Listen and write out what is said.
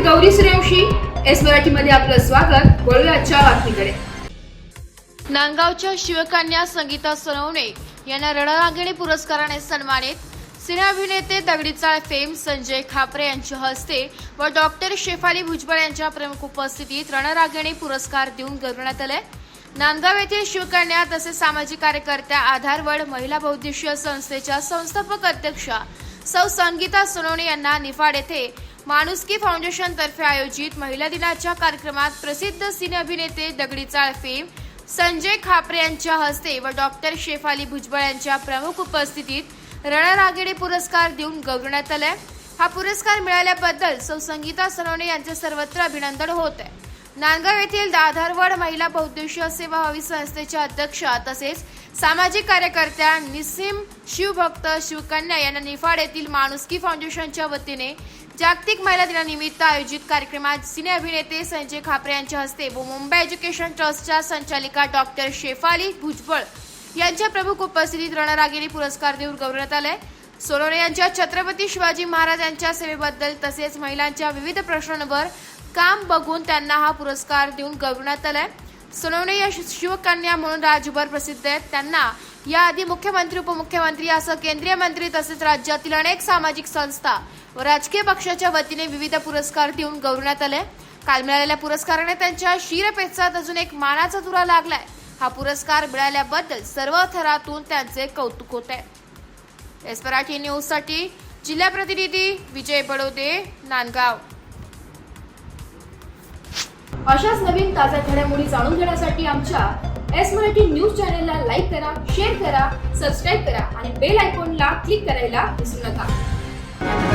Gauri Suryavanshi. S मराठीमध्ये आपलं स्वागत. वळूयाच्या बातमीकडे. नांदगावच्या शिवकन्या संगीता सोनवणे यांना रणरागिणी पुरस्काराने सन्मानित. सिने अभिनेते दगडीचाळ फेम संजय खापरे यांच्या हस्ते व डॉक्टर शेफाली भुजबळ यांच्या प्रमुख उपस्थितीत रणरागिणी पुरस्कार देऊन गौरवण्यात आले. नांदगाव येथील शिवकन्या तसेच सामाजिक कार्यकर्त्या आधारवड महिला बहुउद्देशीय संस्थेच्या संस्थापक अध्यक्षा सौ संगीता सोनवणे यांना निफाड येथे माणुसकी फाउंडेशन तर्फे आयोजित महिला दिनाच्या कार्यक्रमात प्रसिद्ध सिने अभिनेते दगडीचाळ फेम संजय खापरे यांच्या हस्ते व डॉक्टर शेफाली भुजबळ यांच्या प्रमुख उपस्थितीत रणरागिणी पुरस्कार देऊन गौरवण्यात आले. हा पुरस्कार मिळाल्याबद्दल सौ संगीता सोनवणे यांचे सर्वत्र अभिनंदन होत आहे. नांदगाव येथील आधारवड महिला बहुउद्देशीय सेवा हवी संस्थेच्या अध्यक्षा तसेच सामाजिक कार्यकर्त्या निसीम शिवभक्त शिवकन्या यांना निफाड येथील माणुसकी फाउंडेशनच्या वतीने जागतिक महिला दिनानिमित्त आयोजित कार्यक्रमात सिने अभिनेते संजय खापरे यांच्या हस्ते व मुंबई एज्युकेशन ट्रस्टच्या संचालिका डॉक्टर शेफाली भुजबळ यांच्या प्रमुख उपस्थितीत रणरागिणी पुरस्कार देऊन गौरवण्यात आले. सोनवणे यांच्या छत्रपती शिवाजी महाराज यांच्या सेवेबद्दल तसेच महिलांच्या विविध प्रश्नांवर काम बघून त्यांना हा पुरस्कार देऊन गौरवण्यात आलाय. सोनवणे या शिवकन्या म्हणून राज्यभर प्रसिद्ध आहेत. त्यांना याआधी मुख्यमंत्री उपमुख्यमंत्री असं केंद्रीय मंत्री तसेच राज्यातील अनेक सामाजिक संस्था व राजकीय पक्षाच्या वतीने विविध पुरस्कार देऊन गौरवण्यात आले. काल मिळालेल्या पुरस्काराने त्यांच्या शिरपेचात अजून एक मानाचा तुरा लागलाय. हा पुरस्कार मिळाल्याबद्दल सर्व थरातून त्यांचे कौतुक होत आहे. एस मराठी न्यूज साठी जिल्हा प्रतिनिधी विजय बडोदे, नांदगाव. अशाच नवीन ताज्या घडामोडी जाणून घेण्यासाठी आमच्या एस मराठी न्यूज चॅनलला लाईक करा, शेअर करा, सबस्क्राईब करा आणि बेल आयकॉनला क्लिक करायला विसरू नका.